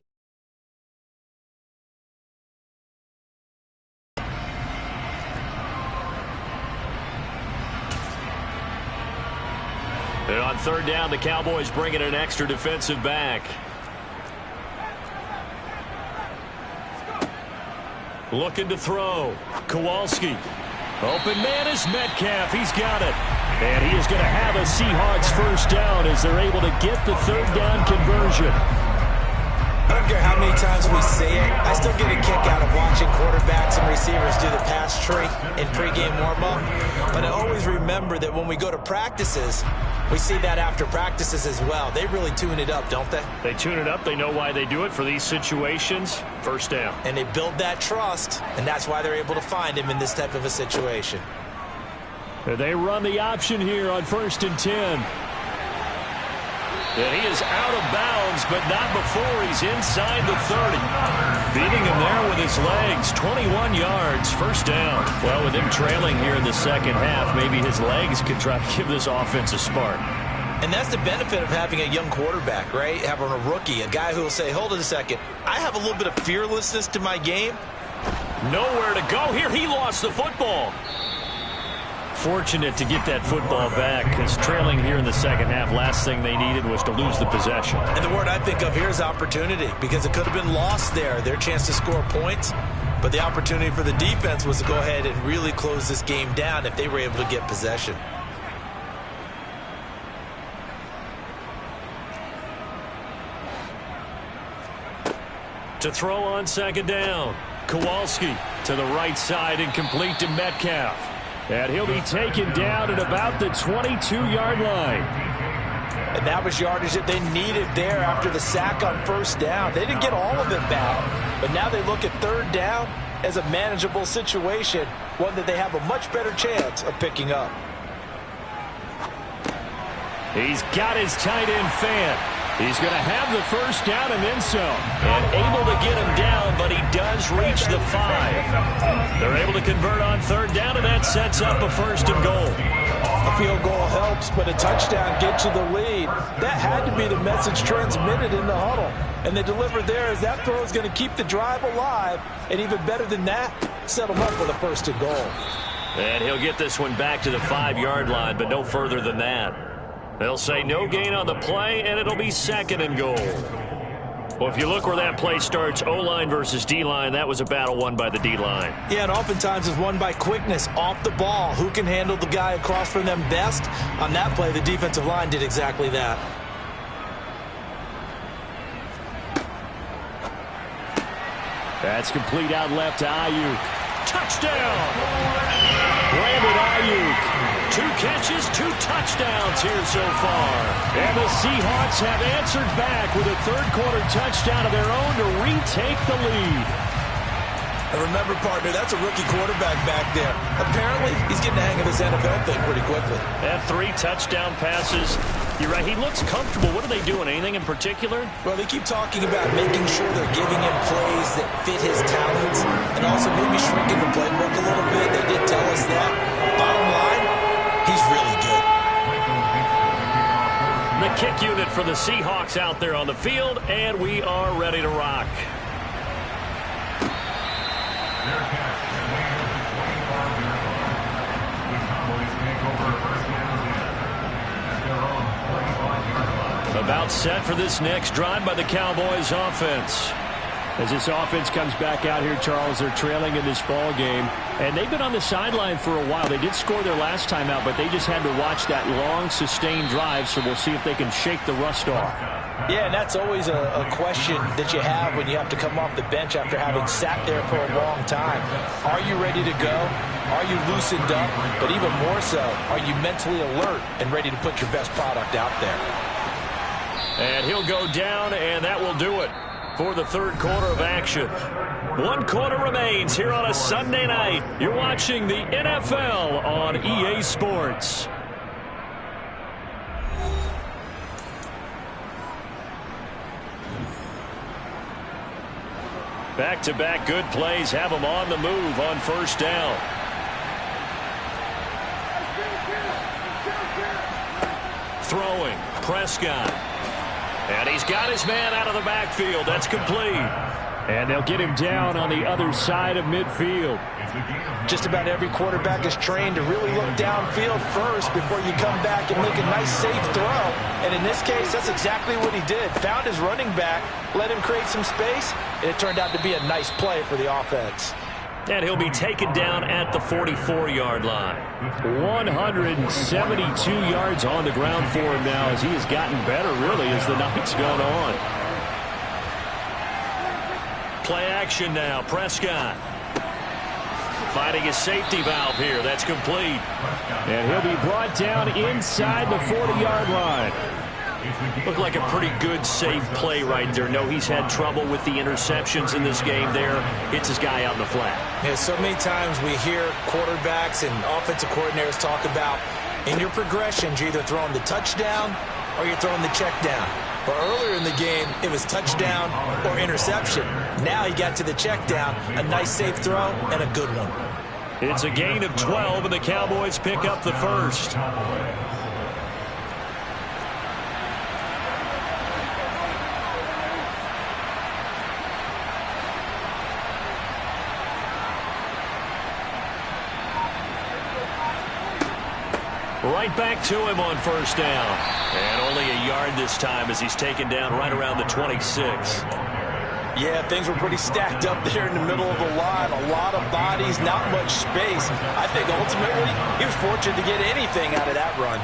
And on 3rd down, the Cowboys bring in an extra defensive back. Looking to throw. Kowalski. Open man is Metcalf. He's got it. And he is going to have a Seahawks first down as they're able to get the 3rd down conversion. I don't care how many times we say it, I still get a kick out of watching quarterbacks and receivers do the pass tree in pregame warm-up. But I always remember that when we go to practices, we see that after practices as well. They really tune it up, don't they? They tune it up. They know why they do it for these situations. First down. And they build that trust, and that's why they're able to find him in this type of a situation. They run the option here on 1st and 10. And he is out of bounds, but not before he's inside the 30. Beating him there with his legs. 21 yards, first down. Well, with him trailing here in the second half, maybe his legs could try to give this offense a spark. And that's the benefit of having a young quarterback, right? Having a rookie, a guy who will say, hold it a second, I have a little bit of fearlessness to my game. Nowhere to go here. He lost the football. Fortunate to get that football back because trailing here in the second half, last thing they needed was to lose the possession. And the word I think of here is opportunity because it could have been lost there, their chance to score points. But the opportunity for the defense was to go ahead and really close this game down if they were able to get possession. To throw on 2nd down. Kowalski to the right side and complete to Metcalf. And he'll be taken down at about the 22-yard line. And that was yardage that they needed there after the sack on 1st down. They didn't get all of it back, but now they look at 3rd down as a manageable situation, one that they have a much better chance of picking up. He's got his tight end fan. He's going to have the first down and then some. And able to get him down, but he does reach the 5. They're able to convert on 3rd down, and that sets up a 1st and goal. A field goal helps, but a touchdown gets you the lead. That had to be the message transmitted in the huddle. And they delivered there as that throw is going to keep the drive alive. And even better than that, set them up with a 1st and goal. And he'll get this one back to the 5-yard line, but no further than that. They'll say no gain on the play, and it'll be 2nd and goal. Well, if you look where that play starts, O-line versus D-line, that was a battle won by the D-line. Yeah, and oftentimes it's won by quickness off the ball. Who can handle the guy across from them best? On that play, the defensive line did exactly that. That's complete out left to Ayuk. Touchdown! Brandon Ayuk. 2 catches, 2 touchdowns here so far. And the Seahawks have answered back with a third-quarter touchdown of their own to retake the lead. And remember, partner, that's a rookie quarterback back there. Apparently, he's getting the hang of this NFL thing pretty quickly. And 3 touchdown passes. You're right, he looks comfortable. What are they doing? Anything in particular? Well, they keep talking about making sure they're giving him plays that fit his talents and also maybe shrinking the playbook a little bit. They did tell us that. Bottom line, he's really good. The kick unit for the Seahawks out there on the field, and we are ready to rock. About set for this next drive by the Cowboys offense. As this offense comes back out here, Charles, they're trailing in this ball game, and they've been on the sideline for a while. They did score their last time out, but they just had to watch that long, sustained drive, so we'll see if they can shake the rust off. Yeah, and that's always a question that you have when you have to come off the bench after having sat there for a long time. Are you ready to go? Are you loosened up? But even more so, are you mentally alert and ready to put your best product out there? And he'll go down, and that will do it for the third quarter of action. 1 quarter remains here on a Sunday night. You're watching the NFL on EA Sports. Back-to-back good plays have them on the move on first down. Throwing, Prescott. And he's got his man out of the backfield. That's complete. And they'll get him down on the other side of midfield. Just about every quarterback is trained to really look downfield first before you come back and make a nice, safe throw. And in this case, that's exactly what he did. Found his running back, let him create some space, and it turned out to be a nice play for the offense. And he'll be taken down at the 44-yard line. 172 yards on the ground for him now as he has gotten better, really, as the night's gone on. Play action now. Prescott finding his safety valve here. That's complete. And he'll be brought down inside the 40-yard line. Looked like a pretty good, safe play right there. No, he's had trouble with the interceptions in this game there. Hits his guy out in the flat. Yeah, so many times we hear quarterbacks and offensive coordinators talk about in your progressions, you're either throwing the touchdown or you're throwing the check down. But earlier in the game, it was touchdown or interception. Now he got to the check down, a nice safe throw, and a good one. It's a gain of 12, and the Cowboys pick up the first. Right back to him on first down. And only a yard this time as he's taken down right around the 26. Yeah, things were pretty stacked up there in the middle of the line. A lot of bodies, not much space. I think ultimately he was fortunate to get anything out of that run.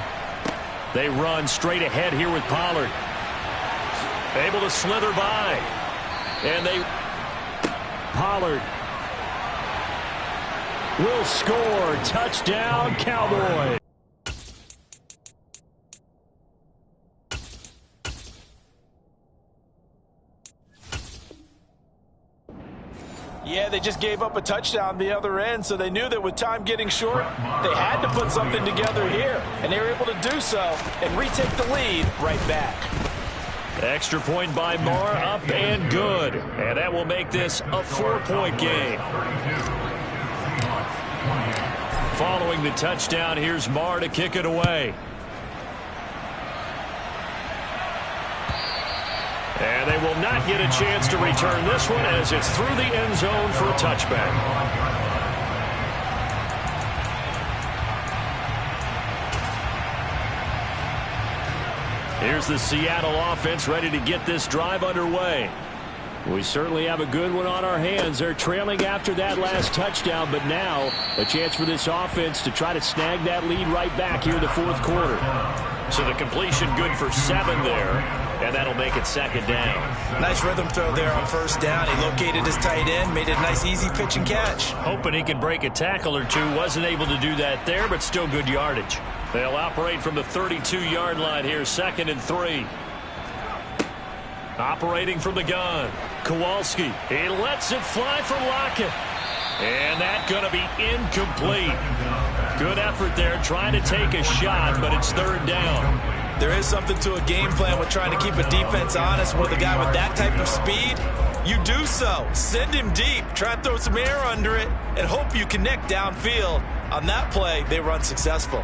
They run straight ahead here with Pollard. Able to slither by. And Pollard will score. Touchdown, Cowboys. Yeah, they just gave up a touchdown the other end, so they knew that with time getting short, they had to put something together here, and they were able to do so and retake the lead right back. Extra point by Marr, up and good. And that will make this a 4-point game. Following the touchdown, here's Marr to kick it away. And they will not get a chance to return this one as it's through the end zone for a touchback. Here's the Seattle offense ready to get this drive underway. We certainly have a good one on our hands. They're trailing after that last touchdown, but now a chance for this offense to try to snag that lead right back here in the fourth quarter. So the completion good for 7 there. and that'll make it second down. Nice rhythm throw there on first down. He located his tight end, made it a nice easy pitch and catch. Hoping he can break a tackle or two. Wasn't able to do that there, but still good yardage. They'll operate from the 32-yard line here, 2nd and 3. Operating from the gun, Kowalski. He lets it fly for Lockett. And that's going to be incomplete. Good effort there, trying to take a shot, but it's 3rd down. There is something to a game plan with trying to keep a defense honest with a guy with that type of speed. You do so. Send him deep. Try to throw some air under it and hope you connect downfield. On that play, they were unsuccessful.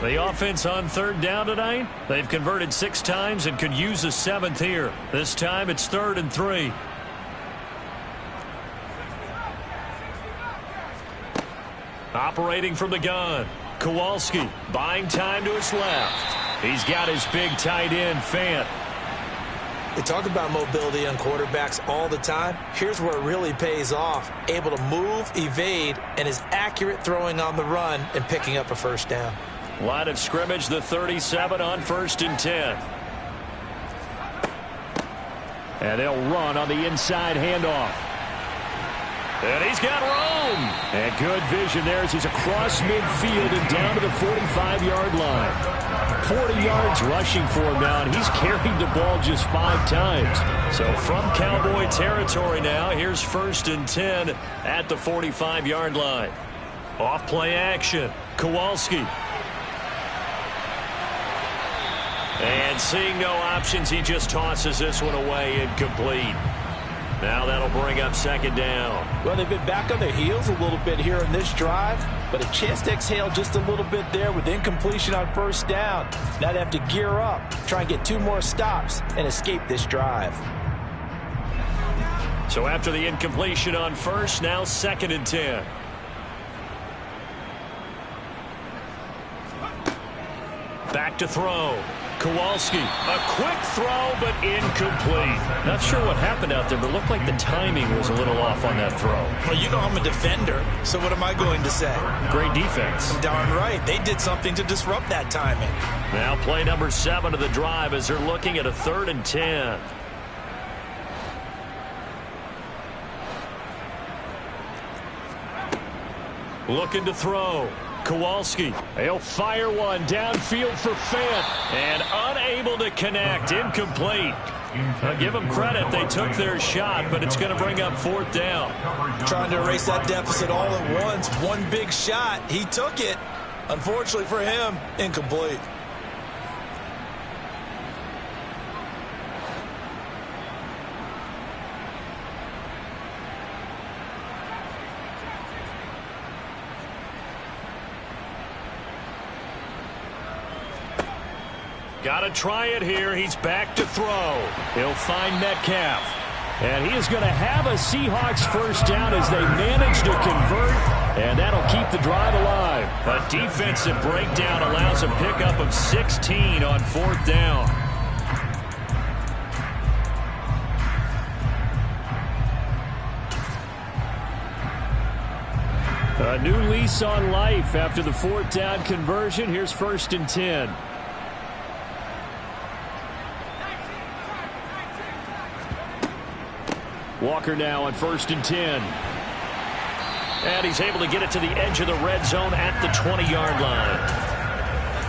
The offense on 3rd down tonight, they've converted 6 times and could use a 7th here. This time it's 3rd and 3. Operating from the gun, Kowalski buying time to his left. He's got his big tight end, Fant. They talk about mobility on quarterbacks all the time. Here's where it really pays off. Able to move, evade, and is accurate throwing on the run and picking up a first down. Line of scrimmage, the 37 on 1st and 10. And they'll run on the inside handoff. And he's got room. And good vision there as he's across midfield and down to the 45-yard line. 40 yards rushing for him now, and he's carried the ball just 5 times. So from Cowboy territory now, here's 1st and 10 at the 45-yard line. Off play action, Kowalski. And seeing no options, he just tosses this one away, incomplete. Now that'll bring up 2nd down. Well, they've been back on their heels a little bit here in this drive, but a chance to exhale just a little bit there with incompletion on 1st down. Now they have to gear up, try and get 2 more stops, and escape this drive. So after the incompletion on 1st, now 2nd and 10. Back to throw. Kowalski, a quick throw, but incomplete. Not sure what happened out there, but it looked like the timing was a little off on that throw. Well, you know I'm a defender, so what am I going to say? Great defense. Darn right. They did something to disrupt that timing. Now play number 7 of the drive as they're looking at a 3rd and 10. Looking to throw. Kowalski, he'll fire one downfield for Fant, and unable to connect, incomplete. I'll give them credit, they took their shot, but it's going to bring up 4th down. Trying to erase that deficit all at once, one big shot, he took it. Unfortunately for him, incomplete. Got to try it here. He's back to throw. He'll find Metcalf. And he is going to have a Seahawks 1st down as they manage to convert. And that'll keep the drive alive. A defensive breakdown allows a pickup of 16 on 4th down. A new lease on life after the 4th down conversion. Here's 1st and 10. Walker now on 1st and 10. And he's able to get it to the edge of the red zone at the 20-yard line.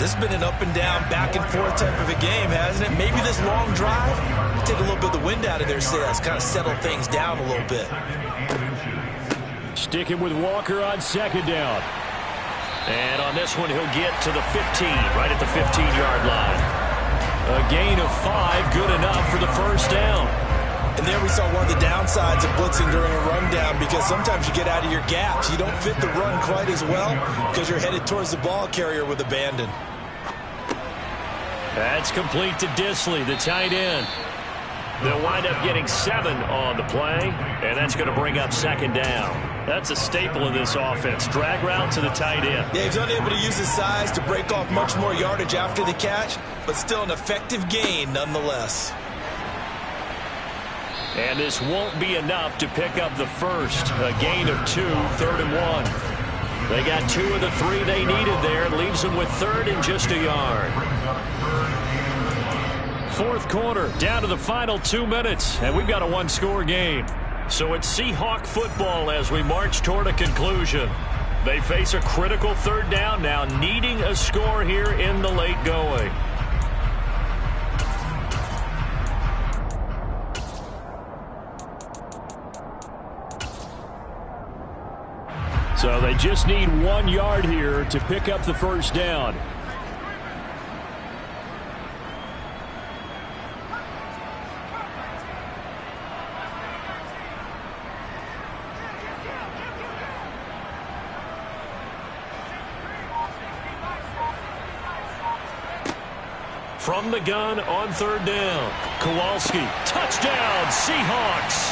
This has been an up and down, back and forth type of a game, hasn't it? Maybe this long drive, take a little bit of the wind out of their sails, kind of settle things down a little bit. Sticking with Walker on 2nd down. And on this one, he'll get to the 15, right at the 15-yard line. A gain of 5, good enough for the 1st down. And there we saw one of the downsides of blitzing during a rundown, because sometimes you get out of your gaps. You don't fit the run quite as well because you're headed towards the ball carrier with abandon. That's complete to Disley, the tight end. They'll wind up getting 7 on the play, and that's going to bring up 2nd down. That's a staple of this offense. Drag route to the tight end. Yeah, he's unable to use his size to break off much more yardage after the catch, but still an effective gain nonetheless. And this won't be enough to pick up the 1st. A gain of 2, 3rd and 1. They got 2 of the 3 they needed there. Leaves them with 3rd and just a yard. fourth quarter, down to the final 2 minutes, and we've got a one-score game. So it's Seahawk football as we march toward a conclusion. They face a critical third down now, needing a score here in the late going. So they just need 1 yard here to pick up the first down. From the gun on third down, Kowalski, touchdown, Seahawks.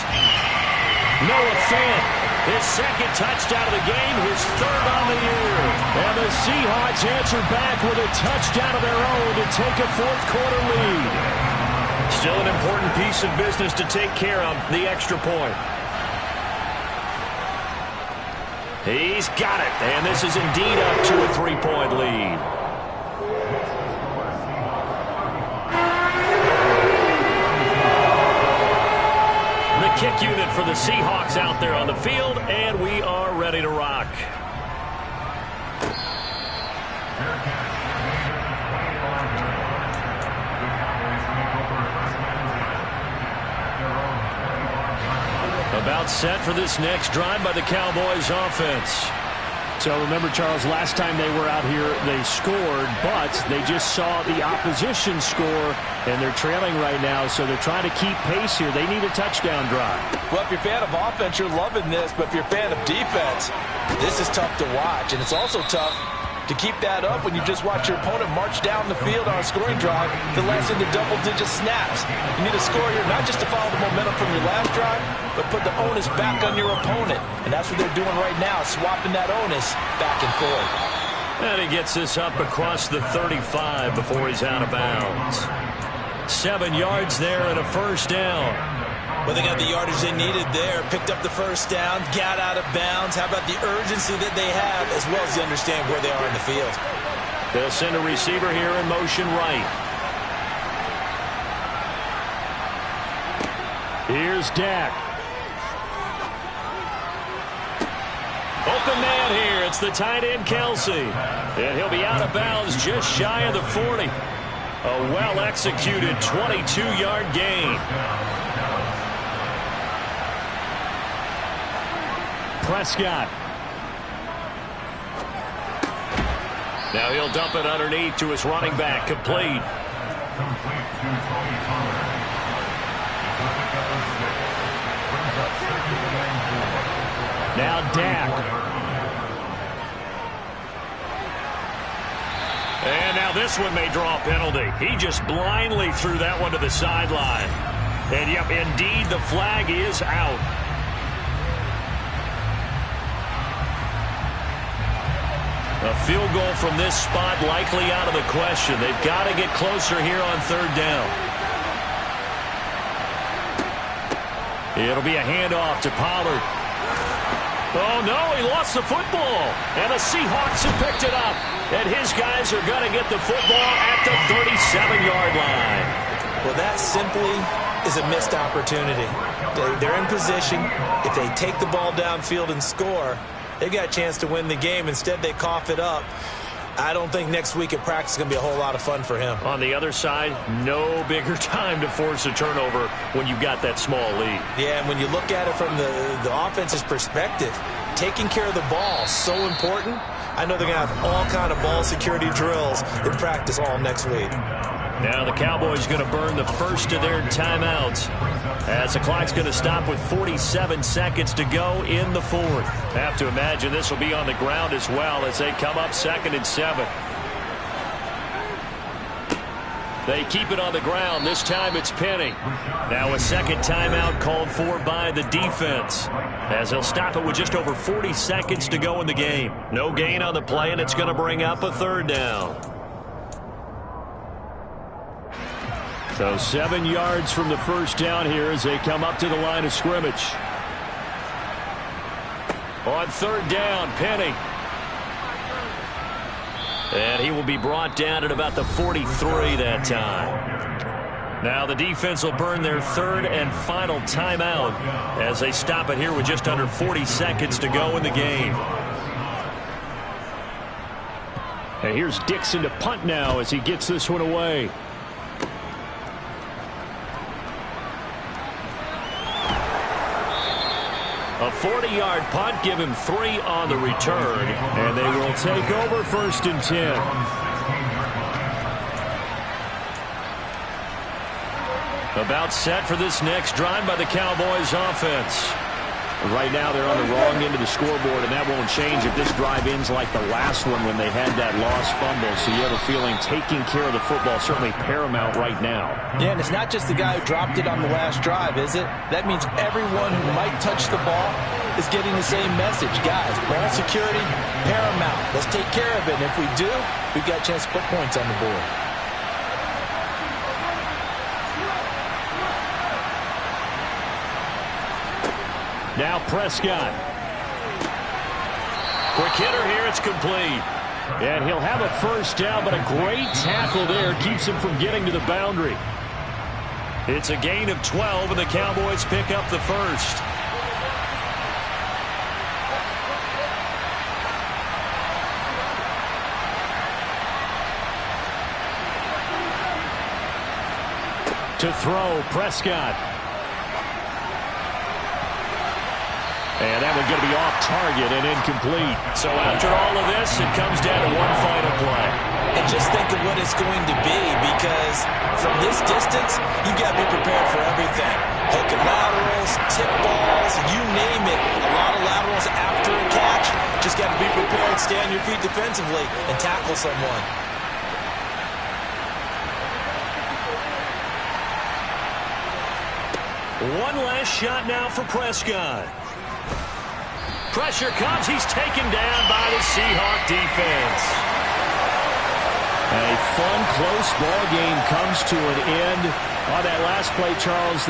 Noah Fant, his second touchdown of the game, his third on the year. And the Seahawks answer back with a touchdown of their own to take a fourth quarter lead. Still an important piece of business to take care of, the extra point. He's got it, and this is indeed up to a 3-point lead. Kick unit for the Seahawks out there on the field, and we are ready to rock. About set for this next drive by the Cowboys offense. So remember, Charles, last time they were out here, they scored, but they just saw the opposition score, and they're trailing right now, so they're trying to keep pace here. They need a touchdown drive. Well, if you're a fan of offense, you're loving this, but if you're a fan of defense, this is tough to watch, and it's also tough to keep that up when you just watch your opponent march down the field on a scoring drive that lasts into double-digit snaps. You need a score here not just to follow the momentum from your last drive, but put the onus back on your opponent. And that's what they're doing right now, swapping that onus back and forth. And he gets this up across the 35 before he's out of bounds. 7 yards there and a first down. Well, they got the yardage they needed there, picked up the first down, got out of bounds. How about the urgency that they have, as well as they understand where they are in the field? They'll send a receiver here in motion right. Here's Dak. Open man here. It's the tight end, Kelsey. And he'll be out of bounds just shy of the 40. A well-executed 22-yard gain. Prescott. Now he'll dump it underneath to his running back. Complete. Now Dak. And now this one may draw a penalty. He just blindly threw that one to the sideline. And yep, indeed, the flag is out. A field goal from this spot likely out of the question. They've got to get closer here on third down. It'll be a handoff to Pollard. Oh, no, he lost the football. And the Seahawks have picked it up. And his guys are going to get the football at the 37-yard line. Well, that simply is a missed opportunity. They're in position. If they take the ball downfield and score, they've got a chance to win the game. Instead, they cough it up. I don't think next week at practice is going to be a whole lot of fun for him. On the other side, no bigger time to force a turnover when you've got that small lead. Yeah, and when you look at it from the offense's perspective, taking care of the ball is so important. I know they're going to have all kind of ball security drills in practice all next week. Now the Cowboys going to burn the first of their timeouts as the clock's going to stop with 47 seconds to go in the fourth. Have to imagine this will be on the ground as well as they come up 2nd and 7. They keep it on the ground. This time it's Penny. Now a second timeout called for by the defense as they'll stop it with just over 40 seconds to go in the game. No gain on the play, and it's going to bring up a third down. So 7 yards from the first down here as they come up to the line of scrimmage. On third down, Penny. And he will be brought down at about the 43 that time. Now the defense will burn their third and final timeout as they stop it here with just under 40 seconds to go in the game. And here's Dixon to punt now as he gets this one away. A 40-yard punt, give him 3 on the return, and they will take over 1st and 10. About set for this next drive by the Cowboys offense. Right now they're on the wrong end of the scoreboard, and that won't change if this drive ends like the last one when they had that lost fumble. So you have a feeling taking care of the football is certainly paramount right now. Yeah, and it's not just the guy who dropped it on the last drive, is it? That means everyone who might touch the ball is getting the same message. Guys, ball security, paramount. Let's take care of it. And if we do, we've got a chance to put points on the board. Now Prescott. Quick hitter here, it's complete. And he'll have a first down, but a great tackle there keeps him from getting to the boundary. It's a gain of 12, and the Cowboys pick up the first. To throw, Prescott. And that one's going to be off target and incomplete. So after all of this, it comes down to one final play. And just think of what it's going to be, because from this distance, you've got to be prepared for everything. Hook and laterals, tip balls, you name it. A lot of laterals after a catch. Just got to be prepared, stay on your feet defensively, and tackle someone. One last shot now for Prescott. Pressure comes. He's taken down by the Seahawk defense. A fun, close ball game comes to an end. On that last play, Charles,